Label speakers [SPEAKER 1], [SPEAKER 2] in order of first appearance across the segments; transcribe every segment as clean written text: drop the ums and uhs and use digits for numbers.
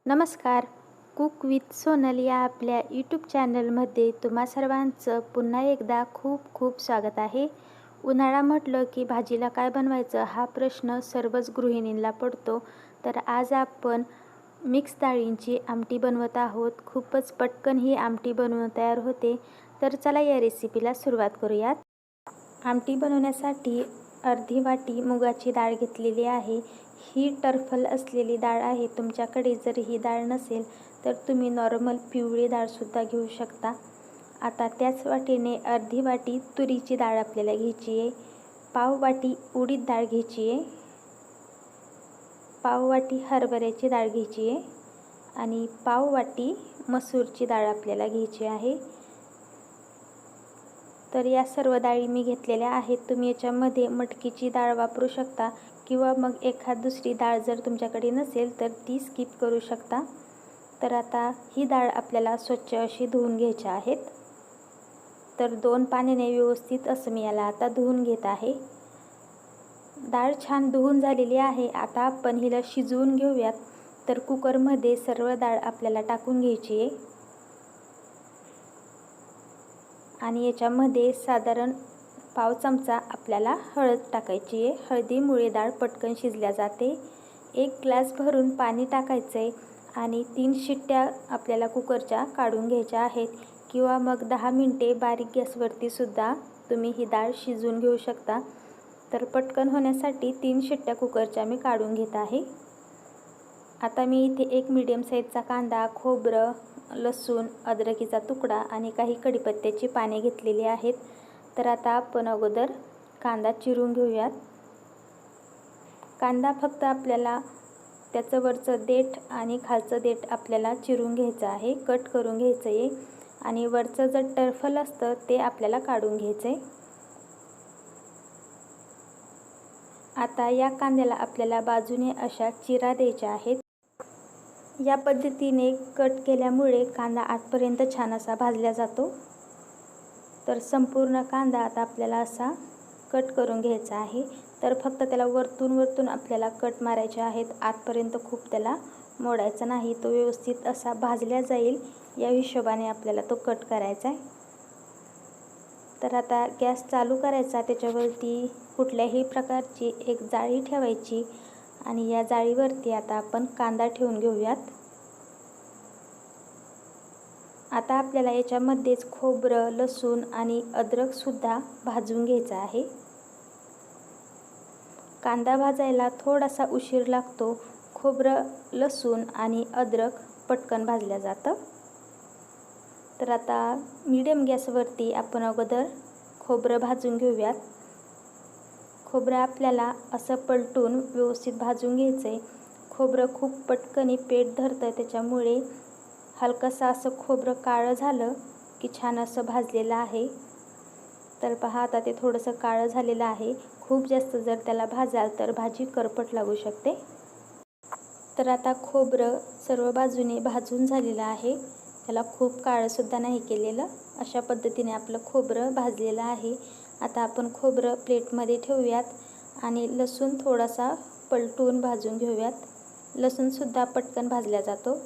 [SPEAKER 1] नमस्कार. Cook with Sonal या आपल्या यूट्यूब चॅनलमध्ये तुम्हा सर्वांचं पुन्हा एकदा खूप खूप स्वागत आहे. उन्हाळा म्हटलं की भाजीला काय बनवायचं हा प्रश्न सर्वच गृहिणींना पडतो. तर आज आपण मिक्स डाळींची आमटी बनवत आहोत. खूपच पटकन ही आमटी बनवून तयार होते. तर चला या रेसिपीला सुरुवात करूयात. आमटी बनवण्यासाठी अर्धी वाटी मुगाची डाळ घेतलेली आहे. ही टरफल असलेली डाळ आहे. तुमच्याकडे जर ही डाळ नसेल तर तुम्ही नॉर्मल पिवळी डाळसुद्धा घेऊ शकता. आता त्याच वाटीने अर्धी वाटी तुरीची डाळ आपल्याला घ्यायची आहे. पाव वाटी उडीद डाळ घ्यायची आहे. पाव वाटी हरभऱ्याची डाळ घ्यायची आहे आणि पाव वाटी मसूरची डाळ आपल्याला घ्यायची आहे. तर या सर्व डाळी मी घेतलेल्या आहेत. तुम्ही याच्यामध्ये मटकीची डाळ वापरू शकता किंवा मग एखाद दुसरी डाळ जर तुमच्याकडे नसेल तर ती स्किप करू शकता. तर आता ही डाळ आपल्याला स्वच्छ अशी धुवून घ्यायची आहेत. तर 2 पाण्याने व्यवस्थित असं मी याला आता धुवून घेत आहे. डाळ छान धुवून झालेली आहे. आता आपण हिला शिजवून घेऊयात. तर कुकरमध्ये सर्व डाळ आपल्याला टाकून घ्यायची आहे आणि याच्यामध्ये साधारण पाव चमचा आपल्याला हळद टाकायची आहे. हळदीमुळे डाळ पटकन शिजल्या जाते. 1 ग्लास भरून पाणी टाकायचं आहे आणि 3 शिट्ट्या आपल्याला कुकरच्या काढून घ्यायच्या आहेत किंवा मग 10 मिनिटे बारीक गॅसवरती सुद्धा तुम्ही ही डाळ शिजवून घेऊ शकता. तर पटकन होण्यासाठी 3 शिट्ट्या कुकरच्या मी काढून घेत आहे. आता मी इथे एक मीडियम साईजचा कांदा, खोबरं, लसूण, अद्रकीचा तुकडा आणि काही कढीपत्त्याची पाने घेतलेली आहेत. तर आता आपण अगोदर कांदा चिरून घेऊयात. कांदा फक्त आपल्याला त्याचं वरचं देठ आणि खालचं देठ आपल्याला चिरून घ्यायचं आहे, कट करून घ्यायचं आहे आणि वरचं जे टरफल असतं ते आपल्याला काढून घ्यायचं आहे. आता या कांद्याला आपल्याला बाजूने अशा चिरा द्यायच्या आहेत. या पद्धतीने कट केल्यामुळे कांदा आतपर्यंत छान असा भाजला जातो. तर संपूर्ण कांदा आता आपल्याला असा कट करून घ्यायचा आहे. तर फक्त त्याला वरतून आपल्याला कट मारायचे आहेत. आतपर्यंत खूप त्याला मोडायचा नाही. तो व्यवस्थित असा भाजला जाईल या हिशोबाने आपल्याला तो कट करायचा आहे. तर आता गॅस चालू करायचा. त्याच्यावरती कुठल्याही प्रकारची एक जाळी ठेवायची आणि या जाळीवरती आता आपण कांदा ठेवून घेऊयात. आता आपल्याला याच्यामध्येच खोबरं, लसूण आणि अद्रकसुद्धा भाजून घ्यायचं आहे. कांदा भाजायला थोडासा उशीर लागतो. खोबरं, लसूण आणि अद्रक पटकन भाजलं जातं. तर आता मीडियम गॅसवरती आपण अगोदर खोबरं भाजून घेऊयात. खोबरं आपल्याला असं पलटून व्यवस्थित भाजून घ्यायचं आहे. खोबरं खूप पटकन पेट धरतं, त्याच्यामुळे हलकंसं असं खोबरं काळं झालं की छान असं भाजलेलं आहे. तर पहा आता ते थोडंसं काळं झालेलं आहे. खूप जास्त जर त्याला भाजाल तर भाजी करपट लागू शकते. तर आता खोबरं सर्व बाजूने भाजून झालेलं आहे. त्याला खूप काळंसुद्धा नाही केलेलं. अशा पद्धतीने आपलं खोबरं भाजलेलं आहे. आता आपण खोबरं प्लेटमध्ये ठेवूयात आणि लसूण थोडासा पलटून भाजून घेऊयात. लसूणसुद्धा पटकन भाजला जातो.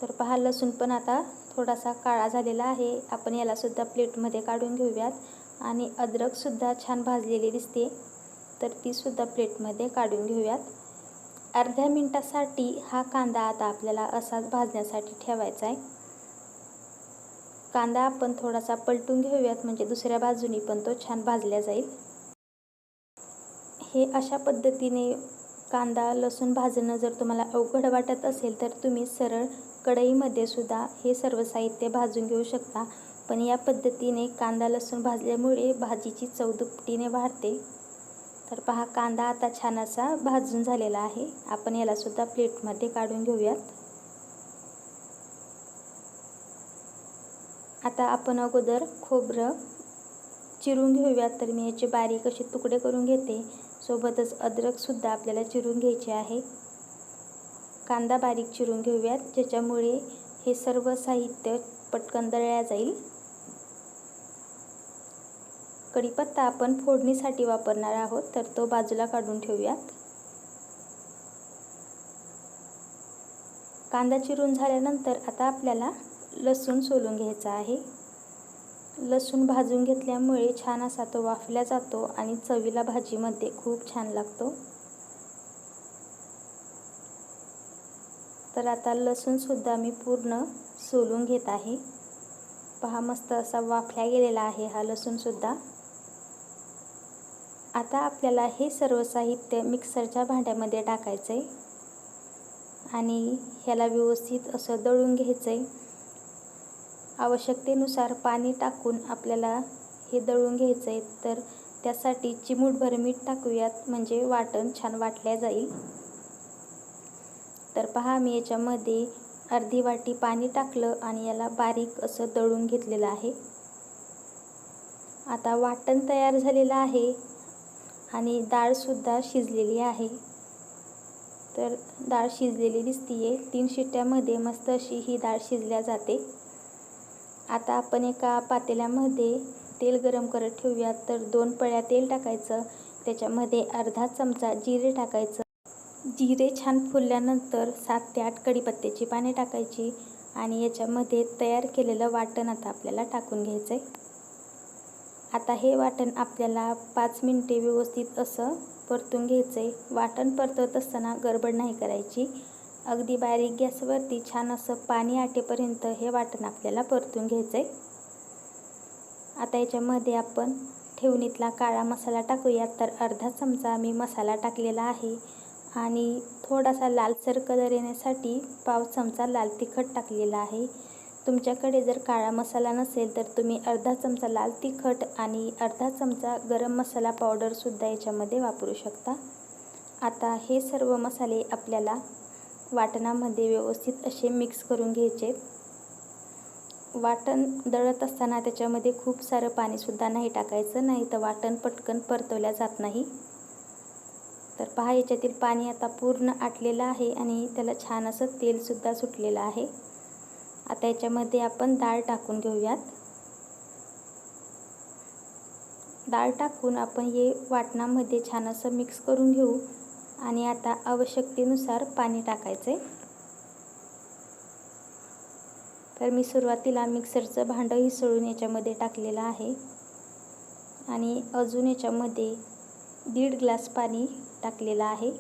[SPEAKER 1] तर पहा लसूण पण आता थोडासा काळा झालेला आहे. आपण यालासुद्धा प्लेटमध्ये काढून घेऊयात आणि अद्रकसुद्धा छान भाजलेली दिसते. तर तीसुद्धा प्लेटमध्ये काढून घेऊयात. अर्ध्या मिनटासाठी हा कांदा आता आपल्याला असाच भाजण्यासाठी ठेवायचा आहे. कांदा आपण थोडासा पलटून घेऊयात म्हणजे दुसऱ्या बाजूनी पण तो छान भाजला जाईल. हे अशा पद्धतीने कांदा लसूण भाजणं जर तुम्हाला अवघड वाटत असेल तर तुम्ही सरळ कढईमध्ये सुद्धा हे सर्व साहित्य भाजून घेऊ शकता. पण या पद्धतीने कांदा लसूण भाजल्यामुळे भाजीची चव दुपटीने वाढते. तर पहा कांदा आता छान असा भाजून झालेला आहे. आपण यालासुद्धा प्लेटमध्ये काढून घेऊयात. आता आपण अगोदर खोबरं चिरून घेऊयात. तर मी याचे बारीक असे तुकडे करून घेते. सोबतच अद्रकसुद्धा आपल्याला चिरून घ्यायचे आहे. कांदा बारीक चिरून घेऊयात ज्याच्यामुळे हे सर्व साहित्य पटकन दळल्या जाईल. कढीपत्ता आपण फोडणीसाठी वापरणार आहोत तर तो बाजूला काढून ठेवूयात. कांदा चिरून झाल्यानंतर आता आपल्याला लसूण सोलून घ्यायचा आहे. लसूण भाजून घेतल्यामुळे छान असा तो वाफला जातो आणि चवीला भाजीमध्ये खूप छान लागतो. तर आता लसूणसुद्धा मी पूर्ण सोलून घेत आहे. पहा, मस्त असा वाफला गेलेला आहे हा लसूणसुद्धा. आता आपल्याला हे सर्व साहित्य मिक्सरच्या भांड्यामध्ये टाकायचं आहे आणि ह्याला व्यवस्थित असं दळून घ्यायचं आहे. आवश्यकतेनुसार पाणी टाकून आपल्याला हे दळून घ्यायचं आहे. तर त्यासाठी चिमूटभर मीठ टाकूयात, म्हणजे वाटण छान वाटल्या जाईल. तर पहा, मी याच्यामध्ये अर्धी वाटी पाणी टाकलं आणि याला बारीक असं दळून घेतलेलं आहे. आता वाटण तयार झालेलं आहे आणि डाळसुद्धा शिजलेली आहे. तर डाळ शिजलेली दिसतीये. 3 शिट्ट्यामध्ये मस्त अशी ही डाळ शिजल्या जाते. आता आपण एका पातेल्यामध्ये तेल गरम करत ठेवूयात. तर 2 पळ्या तेल टाकायचं. त्याच्यामध्ये अर्धा चमचा जिरे टाकायचं. जिरे छान फुलल्यानंतर 7 ते 8 कढीपत्त्याची पाने टाकायची आणि याच्यामध्ये तयार केलेलं वाटण आता आपल्याला टाकून घ्यायचं आहे. आता हे वाटण आपल्याला 5 मिनिटे व्यवस्थित असं परतून घ्यायचं आहे. वाटण परतवत असताना गडबड नाही करायची. अगदी बारीक गॅसवरती छान असं पाणी आटेपर्यंत हे वाटण आपल्याला परतून घ्यायचं आहे. आता याच्यामध्ये आपण ठेवणीतला काळा मसाला टाकूयात. तर अर्धा चमचा मी मसाला टाकलेला आहे आणि थोडासा लालसर कलर येण्यासाठी पाव चमचा लाल तिखट टाकलेला आहे. तुमच्याकडे जर काळा मसाला नसेल तर तुम्ही अर्धा चमचा लाल तिखट आणि अर्धा चमचा गरम मसाला पावडरसुद्धा याच्यामध्ये वापरू शकता. आता हे सर्व मसाले आपल्याला वाटणामध्ये व्यवस्थित असे मिक्स करून घ्यायचे. वाटण दळत असताना त्याच्यामध्ये खूप सारं पाणीसुद्धा नाही टाकायचं, नाही तर वाटण पटकन परतवल्या जात नाही. तर पहा, याच्यातील पाणी आता पूर्ण आटलेलं आहे आणि त्याला छान असं तेलसुद्धा सुटलेलं आहे. आता याच्यामध्ये आपण डाळ टाकून घेऊयात. डाळ टाकून आपण हे वाटणामध्ये छान असं मिक्स करून घेऊ आणि आता आवश्यकतेनुसार पाणी टाकायचं आहे. तर मी सुरुवातीला मिक्सरचं भांडं हिसळून याच्यामध्ये टाकलेलं आहे आणि अजून याच्यामध्ये 1.5 ग्लास पाणी टाकलेलं आहे.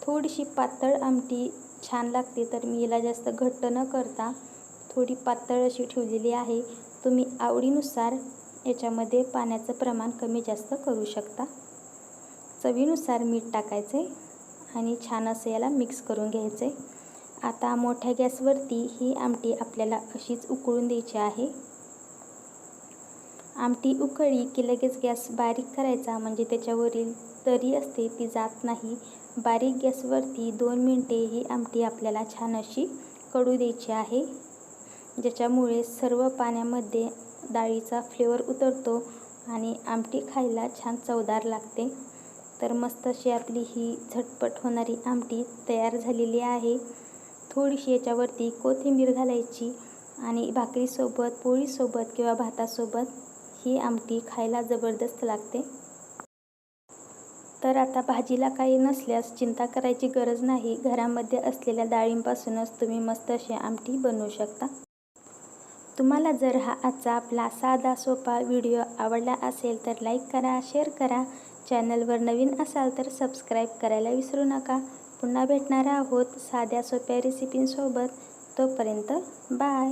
[SPEAKER 1] थोडीशी पातळ आमटी छान लागते, तर मी याला जास्त घट्ट न करता थोडी पातळ अशी ठेवलेली आहे. तुम्ही आवडीनुसार याच्यामध्ये पाण्याचं प्रमाण कमी जास्त करू शकता. चवीनुसार मीठ टाकायचे आणि छान असं याला मिक्स करून घ्यायचे. आता मोठ्या गॅसवरती ही आमटी आपल्याला अशीच उकळून द्यायची आहे. आमटी उकळली की लगेच गॅस बारीक करायचा, म्हणजे त्याच्यावरील तरी असते ती जात नाही. बारीक गॅसवरती 2 मिनिटे ही आमटी आपल्याला छान अशी कढू द्यायची आहे, ज्याच्यामुळे सर्व पाण्यामध्ये डाळीचा फ्लेवर उतरतो आणि आमटी खायला छान चवदार लागते. तर मस्त अशी आपली ही झटपट होणारी आमटी तयार झालेली आहे. थोडीशी याच्यावरती कोथिंबीर घालायची आणि भाकरीसोबत, पोळीसोबत किंवा भातासोबत ही आमटी खायला जबरदस्त लागते. तर आता भाजीला काही नसल्यास चिंता करायची गरज नाही. घरामध्ये असलेल्या डाळींपासूनच तुम्ही मस्त अशी आमटी बनवू शकता. तुम्हाला जर हा आजचा आपला साधा सोपा व्हिडिओ आवडला असेल तर लाईक करा, शेअर करा. चॅनलवर नवीन असाल तर सबस्क्राईब करायला विसरू नका. पुन्हा भेटणार आहोत साध्या सोप्या रेसिपींसोबत. तोपर्यंत बाय.